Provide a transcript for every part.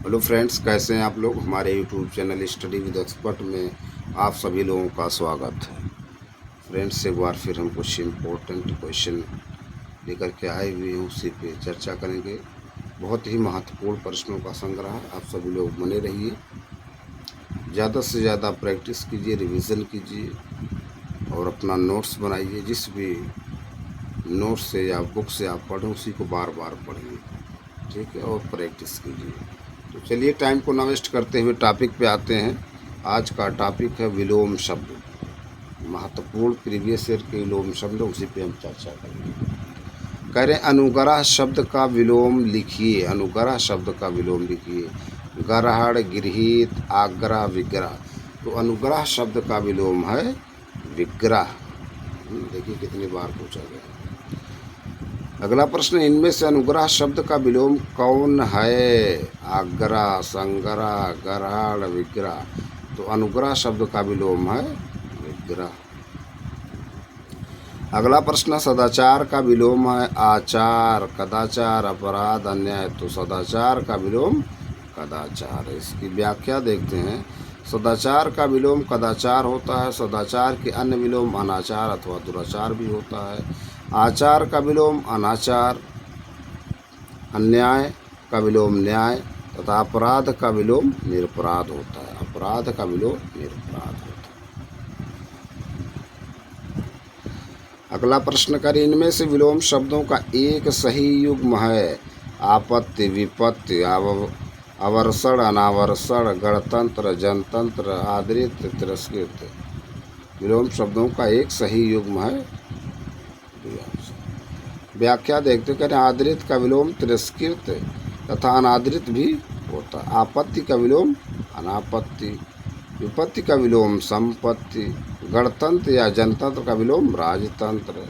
Hello friends, कैसे हैं आप लोग। हमारे YouTube channel study with expert में आप सभी लोगों का स्वागत है। फ्रेंड्स, एक बार फिर हम कुछ इम्पोर्टेंट क्वेश्चन लेकर के आए हुए हैं, उसी पे चर्चा करेंगे। बहुत ही महत्वपूर्ण प्रश्नों का संग्रह है। आप सभी लोग बने रहिए, ज़्यादा से ज़्यादा प्रैक्टिस कीजिए, रिवीजन कीजिए और अपना नोट्स बनाइए। जिस भी नोट्स से या बुक से आप पढ़ें उसी को बार बार पढ़िए, ठीक है, और प्रैक्टिस कीजिए। तो चलिए, टाइम को ना वेस्ट करते हुए टॉपिक पे आते हैं। आज का टॉपिक है विलोम शब्द। महत्वपूर्ण प्रीवियस ईयर के विलोम शब्द, उसी पे हम चर्चा करेंगे। कह रहे अनुग्रह शब्द का विलोम लिखिए। अनुग्रह शब्द का विलोम लिखिए। ग्रहण, गृहीत, आग्रह, विग्रह। तो अनुग्रह शब्द का विलोम है विग्रह। देखिए कितनी बार पूछा गया। अगला प्रश्न, इनमें से अनुग्रह शब्द का विलोम कौन है? आग्रह, संग्रह, ग्रहण, विग्रह। तो अनुग्रह शब्द का विलोम है विग्रह। अगला प्रश्न, सदाचार का विलोम है आचार, कदाचार, अपराध, अन्याय। तो सदाचार का विलोम कदाचार है। इसकी व्याख्या देखते हैं। सदाचार का विलोम कदाचार होता है। सदाचार के अन्य विलोम अनाचार अथवा दुराचार भी होता है। आचार का विलोम अनाचार, अन्याय का विलोम न्याय तथा अपराध का विलोम निरपराध होता है। अपराध का विलोम निरपराध होता है। अगला प्रश्न करें, इनमें से विलोम शब्दों का एक सही युग्म है? आपत्ति, विपत्ति, अवर्षण, अनावर्षण, गणतंत्र, जनतंत्र, आदृत, तिरस्कृत। विलोम शब्दों का एक सही युग्म है। व्याख्या देखते करें। आदृत का विलोम तिरस्कृत तथा अनादृत भी होता है। आपत्ति का विलोम अनापत्ति, विपत्ति का विलोम संपत्ति, गणतंत्र या जनतंत्र का विलोम राजतंत्र,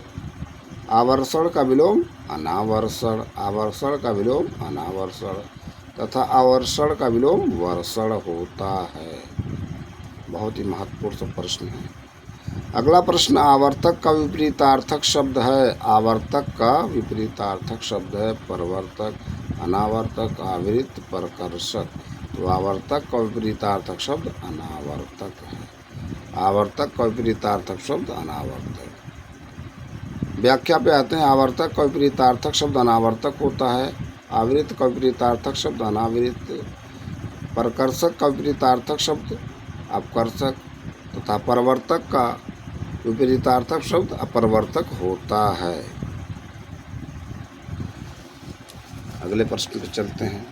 आवर्षण का विलोम अनावर्षण, आवर्षण का विलोम अनावर्षण तथा आवर्षण का विलोम वर्षण होता है। बहुत ही महत्वपूर्ण प्रश्न है। अगला प्रश्न, आवर्तक का विपरीतार्थक शब्द है। आवर्तक का विपरीतार्थक शब्द है परिवर्तक, अनावर्तक, आवृत्त, प्रकर्षक। तो आवर्तक का विपरीतार्थक शब्द अनावर्तक है। आवर्तक का विपरीतार्थक शब्द अनावर्तक। व्याख्या पे आते हैं। आवर्तक का विपरीतार्थक शब्द अनावर्तक होता है। आवृत्त का विपरीतार्थक शब्द अनावृत्त, प्रकर्षक का विपरीतार्थक शब्द अपकर्षक तथा परिवर्तक का विपरीतार्थक शब्द अपरिवर्तक होता है। अगले प्रश्न पे चलते हैं।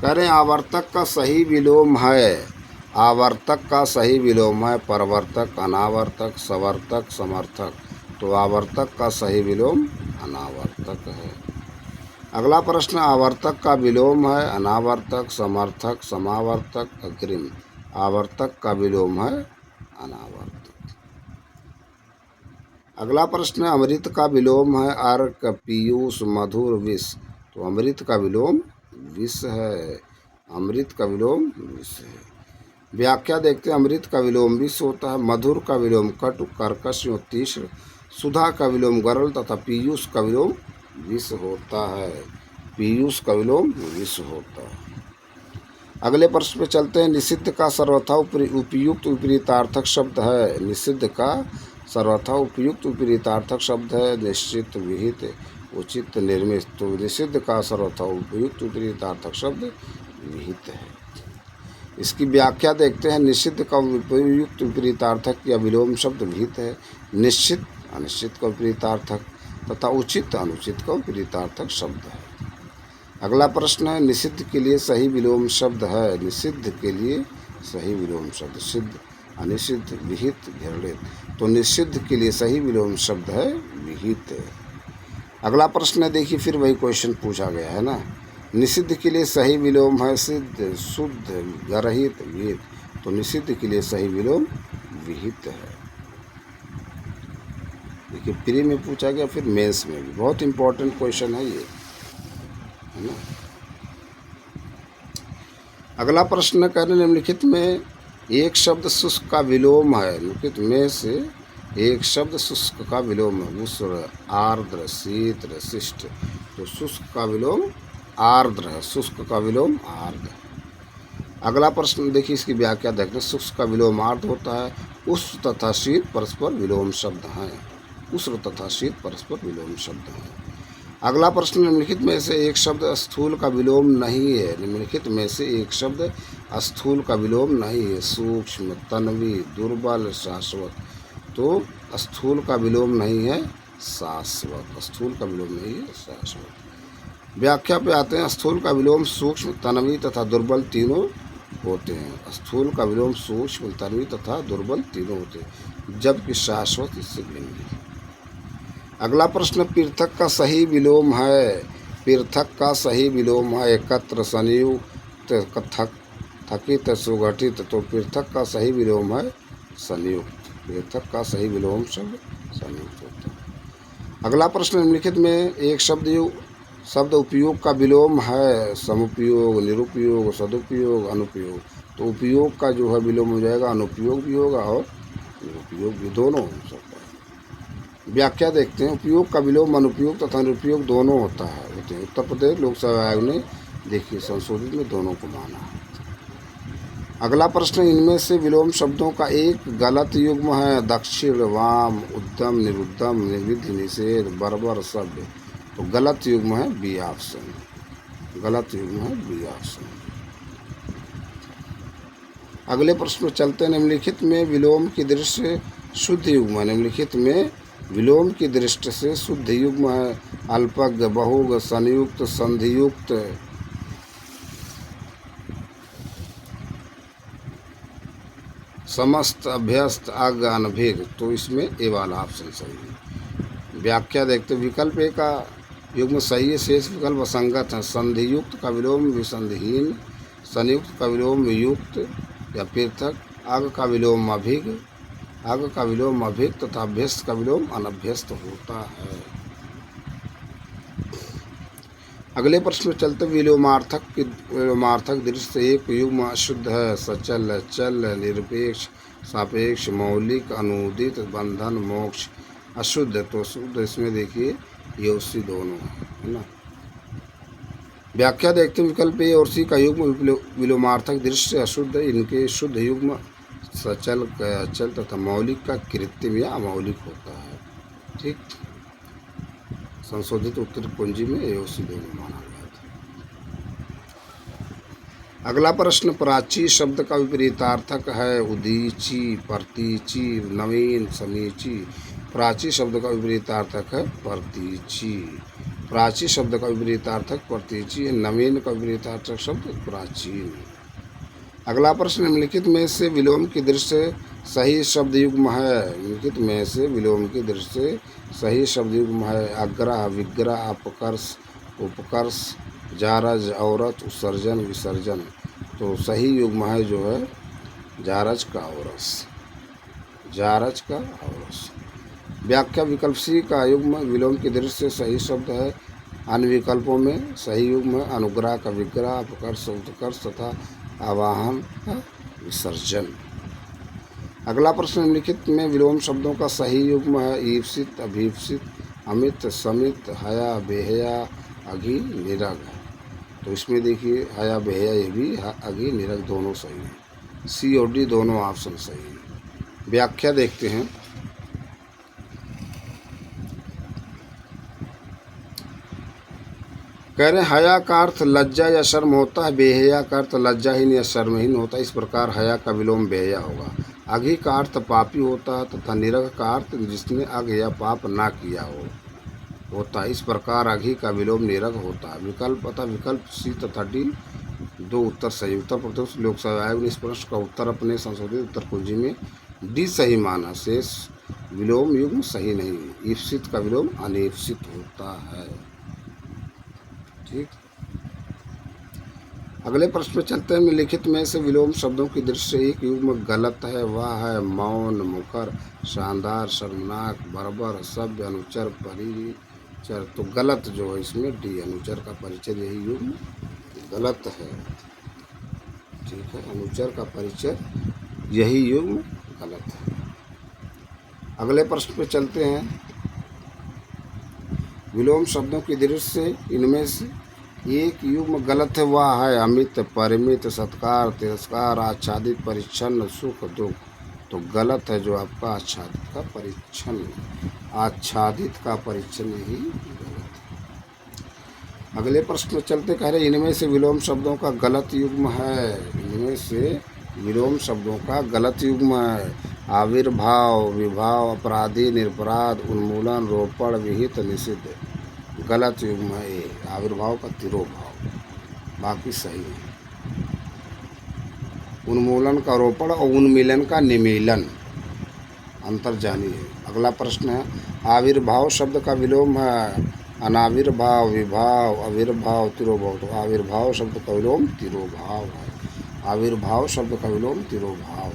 करें आवर्तक का सही विलोम है। आवर्तक का सही विलोम है परवर्तक, अनावर्तक, सवर्तक, समर्थक। तो आवर्तक का सही विलोम अनावर्तक है। अगला प्रश्न, आवर्तक का विलोम है अनावर्तक, समर्थक, समावर्तक, अग्रिम। आवर्तक का विलोम है अनावर्तक। अगला प्रश्न, अमृत का विलोम है अर्क, पीयूष, मधुर, विष। तो अमृत का विलोम विष है। अमृत का विलोम विष है। व्याख्या देखते हैं। अमृत का विलोम विष होता है। मधुर का विलोम कटु, कर्कश, तीक्ष्ण। सुधा का विलोम गरल तथा पीयूष का विलोम विष होता है। पीयूष का विलोम विष होता है। अगले प्रश्न पे चलते हैं। निषिद्ध का सर्वथा उपयुक्त विपरीतार्थक शब्द है। निषिद्ध का सर्वथा उपयुक्त विपरीतार्थक शब्द है निश्चित, विहित, उचित, निर्मित। तो निषिद्ध का सर्वथा उपयुक्त विपरीतार्थक शब्द विहित है। इसकी व्याख्या देखते हैं। निषिद्ध का उपयुक्त विपरीतार्थक या विलोम शब्द विहित है। निश्चित अनिश्चित का विपरीतार्थक तथा उचित अनुचित का विपरीतार्थक शब्द है। अगला प्रश्न है, निषिद्ध के लिए सही विलोम शब्द है। निषिद्ध के लिए सही विलोम शब्द सिद्ध, अनिषिद्ध, विहित, घृणित। तो निषिद्ध के लिए सही विलोम शब्द है विहित। अगला प्रश्न है, देखिए फिर वही क्वेश्चन पूछा गया है ना। निषिद्ध के लिए सही विलोम है सिद्ध, शुद्ध, गरहित, विहित। तो निषिद्ध के लिए सही विलोम विहित है। देखिए प्री में पूछा गया, फिर मेंस में भी। बहुत इंपॉर्टेंट क्वेश्चन है ये, है ना। अगला प्रश्न कह रहे निम्नलिखित में एक शब्द शुष्क का विलोम है। निम्नलिखित में से एक शब्द शुष्क का विलोम है। उष्ण, आर्द्र, शीत, शिष्ट। तो शुष्क का विलोम आर्द्र है, शुष्क का विलोम आर्द्र। अगला प्रश्न देखिए, इसकी व्याख्या देखते हैं। शुष्क का विलोम आर्द्र होता है। उष्ण तथा शीत परस्पर विलोम शब्द हैं। उष्ण तथा शीत परस्पर विलोम शब्द हैं। अगला प्रश्न, निम्नलिखित में से एक शब्द स्थूल का विलोम नहीं है। निम्नलिखित में से एक शब्द स्थूल का विलोम नहीं है। सूक्ष्म, तन्वी, दुर्बल, शाश्वत। तो स्थूल का विलोम नहीं है शाश्वत। स्थूल का विलोम नहीं है शाश्वत। व्याख्या पे आते हैं। स्थूल का विलोम सूक्ष्म, तन्वी तथा दुर्बल तीनों होते हैं। स्थूल का विलोम सूक्ष्म, तन्वी तथा दुर्बल तीनों होते हैं, जबकि शाश्वत इससे भिन्न है। अगला प्रश्न, पृथक का सही विलोम है। पृथक का सही विलोम है एकत्र, संयुक्त, थकित, सुगठित। तो पृथक का सही विलोम है संयुक्त। पृथक का सही विलोम शब्द संयुक्त होता है। अगला प्रश्न, निम्नलिखित में एक शब्द उपयोग का विलोम है। समुपयोग, निरुपयोग, सदुपयोग, अनुपयोग। तो उपयोग का जो है विलोम हो जाएगा, अनुपयोग भी होगा और निरुपयोग भी, दोनों हो सकता है। व्याख्या देखते हैं। उपयोग का विलोम अनुपयोग तथा निरुपयोग दोनों होते हैं। उत्तर प्रदेश लोक सेवा आयोग ने देखिए संशोधित में दोनों को माना है। अगला प्रश्न, इनमें से विलोम शब्दों का एक गलत युग्म है। दक्षिण, वाम, उद्यम, निरुद्यम, निर्विधि, निषेध, बर्बर, सभ्य। तो गलत युग्म है बी ऑप्शन। गलत युग्म है बी ऑप्शन। अगले प्रश्न चलते हैं। निम्नलिखित में विलोम की दृष्टि से शुद्ध युग्म है। निम्नलिखित में विलोम की दृष्टि से शुद्ध युग्म है। अल्पज्ञ, बहुग, संयुक्त, संधियुक्त। समस्त, अभ्यस्त, अज्ञ, अनभिज्ञ। तो इसमें ए वाला ऑप्शन सही है। व्याख्या देखते, विकल्प ए का युग्म सही है, शेष विकल्प असंगत है। संधियुक्त का विलोम विसंधिहीन, संयुक्त का विलोम युक्त या पृथक, अज्ञ का विलोम अभिज्ञ, अज्ञ का विलोम अभिज्ञ तथा अभ्यस्त का विलोम अनभ्यस्त होता है। अगले प्रश्न में चलते, विलोमार्थक दृष्टि से एक युग्म अशुद्ध है। सचल, चल, निरपेक्ष, सापेक्ष, मौलिक, अनुदित, बंधन, मोक्ष। अशुद्ध तो शुद्ध, इसमें देखिए ये उसी दोनों है ना। व्याख्या देखते हैं। विकल्प ए और सी का युग्म विलोमार्थक दृष्टि से अशुद्ध है। इनके शुद्ध युग्म सचल, अचल तथा मौलिक का कृत्रिम या अमौलिक होता है। ठीक, संशोधित उत्तर कुंजी में ए और सी दोनों माना गया था। अगला प्रश्न, प्राची शब्द का विपरीतार्थक है। उदीची, प्रतीची, नवीन, समीची। प्राची शब्द का विपरीतार्थक है प्रतीची। प्राची शब्द का विपरीतार्थक प्रतीची है। नवीन का विपरीतार्थक शब्द प्राचीन। अगला प्रश्न, निम्नलिखित में से विलोम की दृष्टि से सही शब्द युग्म है। निम्नलिखित में से विलोम की दृष्टि से सही शब्द युग्म है। आग्रह, विग्रह, अपकर्ष, उपकर्ष, जारज, औरत, उत्सर्जन, विसर्जन। तो सही युग्म है जो है जारज का औरस। जारज का औरस। व्याख्या, विकल्प सी का युग्म विलोम की दृष्टि से सही शब्द है। अन्य विकल्पों में सही युग्म है अनुग्रह का विग्रह, अपकर्ष, उत्कर्ष तथा आवाहन का विसर्जन। अगला प्रश्न, निम्नलिखित में विलोम शब्दों का सही युग्म है। ईप्सित, अभीप्सित, अमित, समित, हया, बेहया, अघि, निरग। तो इसमें देखिए हया, बेहया, ये भी अघि, निरग दोनों सही हैं। सी और डी दोनों ऑप्शन सही हैं। व्याख्या देखते हैं। कह रहे हैं हया का अर्थ लज्जा या शर्म होता है। बेहया का अर्थ लज्जाहीन या शर्महीन होता है। इस प्रकार हया का विलोम बेहया होगा। अघि का अर्थ पापी होता है तथा निरग का अर्थ जिसने अघ या पाप ना किया होता है। इस प्रकार अघि का विलोम निरग होता है। विकल्प सी तथा डी दो उत्तर सही। उत्तर प्रदेश लोक सेवा आयोग ने इस प्रश्न का उत्तर अपने संशोधित उत्तर कुंजी में डी सही माना। शेष विलोम युग्म सही नहीं। ईप्सित का विलोम अनीप्सित होता है। ठीक। अगले प्रश्न पे चलते हैं। निम्नलिखित में से विलोम शब्दों की दृष्टि से एक युग्म गलत है, वह है मौन, मुखर, शानदार, शर्मनाक, बर्बर, सभ्य, अनुचर, परिचर। तो गलत जो है इसमें डी, अनुचर का परिचय, यही युग्म गलत है। ठीक है, अनुचर का परिचय यही युग्म गलत है। अगले प्रश्न पे चलते हैं। विलोम शब्दों की दृष्टि से इनमें से एक युग्म गलत है, वह है अमित, परिमित, सत्कार, तिरस्कार, आच्छादित, परिच्छन्न, सुख, दुख। तो गलत है जो आपका आच्छादित का परिच्छन्न, आच्छादित का परिच्छन्न ही गलत है। अगले प्रश्न में चलते, कह रहे इनमें से विलोम शब्दों का गलत युग्म है। इनमें से विलोम शब्दों का गलत युग्म है। आविर्भाव, विभाव, अपराधी, निरपराध, उन्मूलन, रोपण, विहित, निषिद्ध। गलत युग्म है ये। आविर्भाव का तिरोभाव, बाकी सही है। उन्मूलन का रोपण और उन्मीलन का निमीलन, अंतर जानिए। अगला प्रश्न है, आविर्भाव शब्द का विलोम है अनाविर्भाव, विभाव, आविर्भाव, तिरोभाव। तो आविर्भाव शब्द का विलोम तिरोभाव है। आविर्भाव शब्द का विलोम तिरोभाव।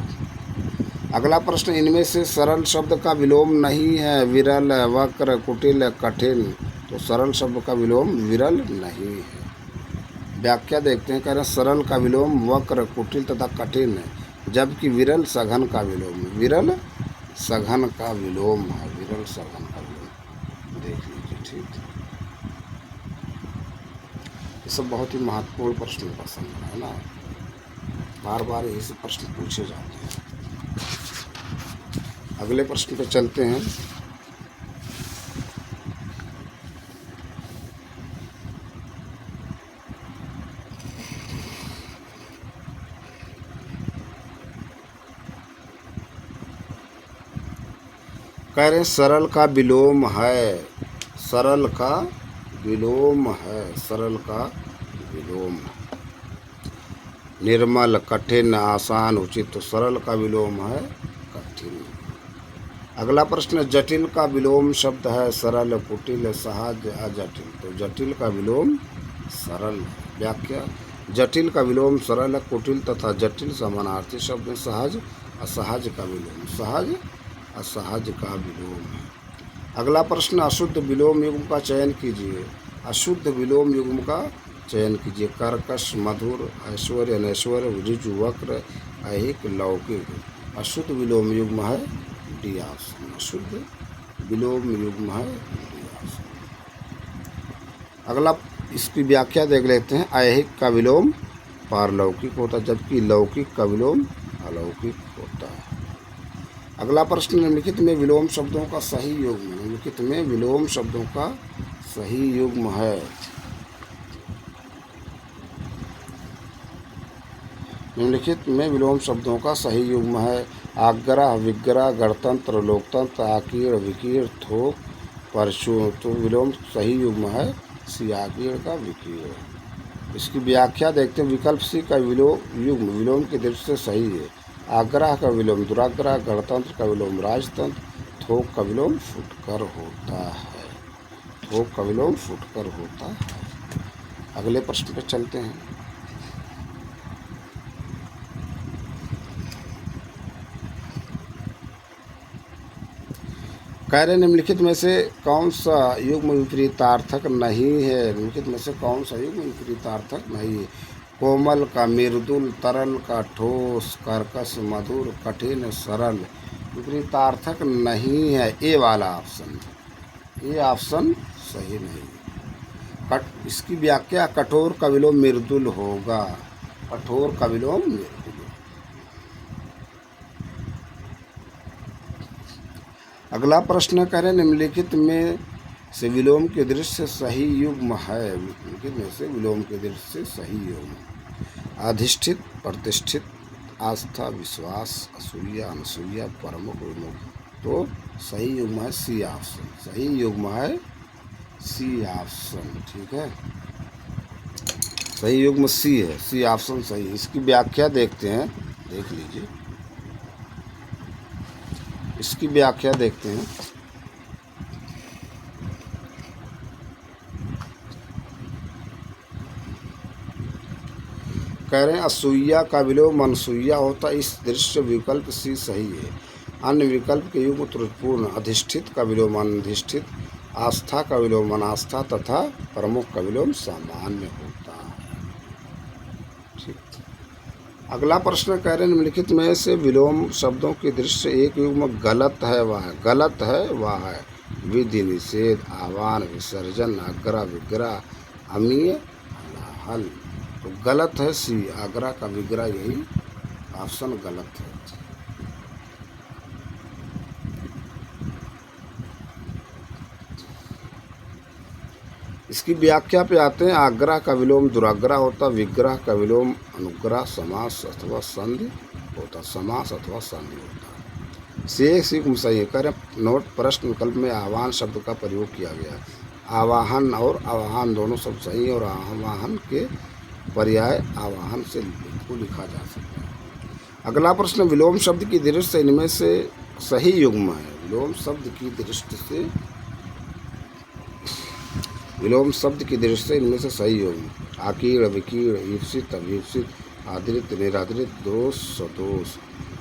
अगला प्रश्न, इनमें से सरल शब्द का विलोम नहीं है। विरल, वक्र, कुटिल, कठिन। तो सरल शब्द का विलोम विरल नहीं है। व्याख्या देखते हैं। कह रहे हैं सरल का विलोम वक्र, कुटिल तथा कठिन है, जबकि विरल सघन का विलोम है। विरल सघन का विलोम है। विरल सघन का विलोम देख लीजिए। ठीक है, ये सब बहुत ही महत्वपूर्ण प्रश्न पसंद है ना, बार बार यही से प्रश्न पूछे जाते हैं। अगले प्रश्न पे चलते हैं। कह रहे हैं सरल का विलोम है। सरल का विलोम है। सरल का विलोम है। निर्मल, कठिन, आसान, उचित। तो सरल का विलोम है कठिन। अगला प्रश्न, जटिल का विलोम शब्द है सरल, कुटिल, सहज, अजटिल। तो जटिल का विलोम सरल। व्याख्या, जटिल का विलोम सरल, कुटिल तथा जटिल समानार्थी शब्द है। सहज, असहज का विलोम सहज, असहज का विलोम है। अगला प्रश्न, अशुद्ध विलोम युग्म का चयन कीजिए। अशुद्ध विलोम युग्म का चयन कीजिए। कर्कश, मधुर, ऐश्वर्य, अनैश्वर्य, ऋजु, वक्र, ऐहिक, लौकिक। अशुद्ध विलोम युग्म है डी ऑप्शन। अशुद्ध विलोम युग्म है डी ऑप्शन। अगला इसकी व्याख्या देख लेते हैं। ऐहिक का विलोम पारलौकिक होता है, जबकि लौकिक का विलोम अलौकिक होता है। अगला प्रश्न, निम्नलिखित में विलोम शब्दों का सही युग्म। निम्नलिखित में विलोम शब्दों का सही युग्म है। निम्नलिखित में विलोम शब्दों का सही युग्म है। आग्रह, विग्रह, गणतंत्र, लोकतंत्र, आकीर्ण, विकीर्ण, थोक, परशु। तो विलोम सही युग्म है सी, आकीर्ण का विकीर्ण। इसकी व्याख्या देखते हैं। विकल्प सी का युग्म विलोम की दृष्टि से सही है। आग्रह का विलोम दुराग्रह, गणतंत्र का विलोम राजतंत्र, थोक का विलोम फुटकर होता है। थोक का विलोम फुटकर होता है। अगले प्रश्न पर चलते हैं। कह रहे निम्नलिखित में से कौन सा युग्म विपरीतार्थक नहीं है। निम्नलिखित में से कौन सा युग्म विपरीतार्थक नहीं है। कोमल का मृदुल, तरल का ठोस, कर्कश, मधुर, कठिन, सरल। विपरीतार्थक नहीं है ए वाला ऑप्शन। ये ऑप्शन सही नहीं। इसकी व्याख्या, कठोर का विलोम मृदुल होगा। कठोर का विलोम मृदुल। अगला प्रश्न करें, निम्नलिखित में से विलोम के दृष्टि से सही युग्म है। निम्नलिखित में से विलोम के दृष्टि से सही युग्म। अधिष्ठित, प्रतिष्ठित, आस्था, विश्वास, असूया, अनसूया, प्रमुख, विमुख। तो सही युग्म है सी ऑप्शन। सही युग्म है सी ऑप्शन। ठीक है, सही युग्म सी है। सी ऑप्शन सही। इसकी व्याख्या देखते हैं, देख लीजिए। इसकी व्याख्या देखते हैं। कह रहे हैं असूया का विलोम अनसूया होता, इस दृश्य विकल्प सी सही है। अन्य विकल्प के युग त्रुटिपूर्ण। अधिष्ठित का विलोम अनधिष्ठित, आस्था का विलोम अनास्था तथा प्रमुख का विलोम सामान्य होता है। ठीक। अगला प्रश्न कह रहे हैं निम्नलिखित में से विलोम शब्दों के दृश्य एक युग में गलत है वह है। गलत है वह है विधि निषेध, आह्वान, विसर्जन, आग्रह, विग्रह, अमीय, हल। तो गलत है सी, आग्रह का विग्रह, यही ऑप्शन गलत है। इसकी व्याख्या पे आते हैं। आग्रह का विलोम दुराग्रह होता, विग्रह का विलोम अनुग्रह, समास अथवा संधि होता, समास अथवा संधि होता। से सही है। कर नोट, प्रश्न विकल्प में आह्वान शब्द का प्रयोग किया गया। आवाहन और आवाहन दोनों शब्द सही है और आवाहन के पर्याय आवाहन से को लिखा जा सकता है। अगला प्रश्न, विलोम शब्द की दृष्टि से इनमें से सही युग्म है। विलोम शब्द की दृष्टि से विलोम शब्द की दृष्टि से इनमें से सही युग्म आकीर्ण, विकीर्ण, ईप्सित, अभीप्सित, आदृत, निरादृत, दोष, सदोष।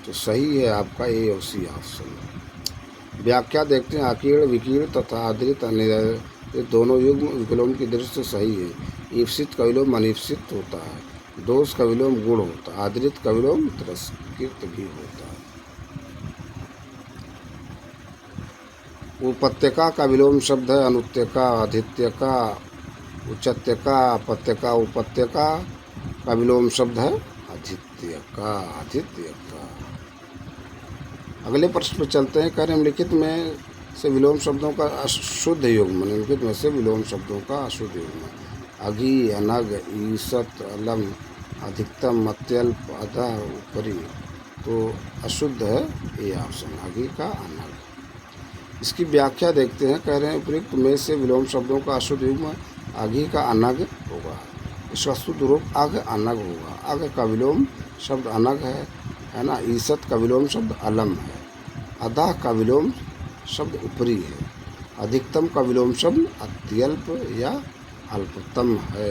तो सही है आपका ए और सी ऑप्शन। व्याख्या देखते हैं। आकीर्ण, विकीर्ण तथा आदृत, निरादृत दोनों युग्म विलोम की दृष्टि से सही है। ईप्सित का विलोम अनिप्सित होता है। दोष का विलोम गुण होता है। आदृत का विलोम तिरस्कृत भी होता है। उपत्यका का विलोम शब्द है अनुत्यका, आदित्यका, उचत्यका, अपत्यका। उपत्यका का विलोम शब्द है आदित्यका, आदित्यका। अगले प्रश्न पर चलते हैं। कह रहे निम्नलिखित में से विलोम शब्दों का अशुद्ध युग्म, निम्नलिखित में से विलोम शब्दों का अशुद्ध युग्म अघी, अनग, ईसत, अलम, अधिकतम, अत्यल्प, अधः, ऊपरी। तो अशुद्ध है ये ऑप्शन, अघी का अनग। इसकी व्याख्या देखते हैं। कह रहे हैं उपयुक्त में से विलोम शब्दों का अशुद्ध युग्म अघी का अनग होगा। इसका शुद्ध रूप अघ अनग होगा। अघ का विलोम शब्द अनग है ना। ईसत का विलोम शब्द अलम है। अधः का विलोम शब्द ऊपरी है। अधिकतम का विलोम शब्द अत्यल्प या अल्पतम है।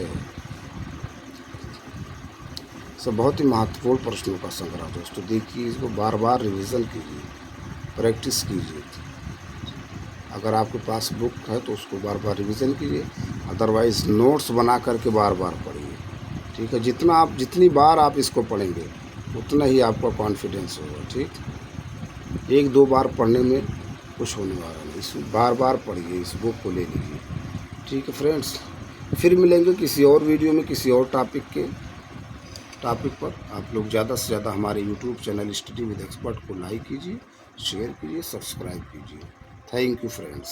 सब बहुत ही महत्वपूर्ण प्रश्नों का संग्रह दोस्तों। देखिए, इसको बार बार रिवीजन कीजिए, प्रैक्टिस कीजिए। अगर आपके पास बुक है तो उसको बार बार रिवीजन कीजिए, अदरवाइज़ नोट्स बना करके बार बार पढ़िए। ठीक है, जितनी बार आप इसको पढ़ेंगे उतना ही आपका कॉन्फिडेंस होगा। ठीक, एक दो बार पढ़ने में कुछ होने वाला नहीं, इस बार बार पढ़िए, इस बुक को ले लीजिए। ठीक है फ्रेंड्स, फिर मिलेंगे किसी और वीडियो में किसी और टॉपिक पर। आप लोग ज़्यादा से ज़्यादा हमारे YouTube channel study with expert को लाइक कीजिए, शेयर कीजिए, सब्सक्राइब कीजिए। Thank you friends.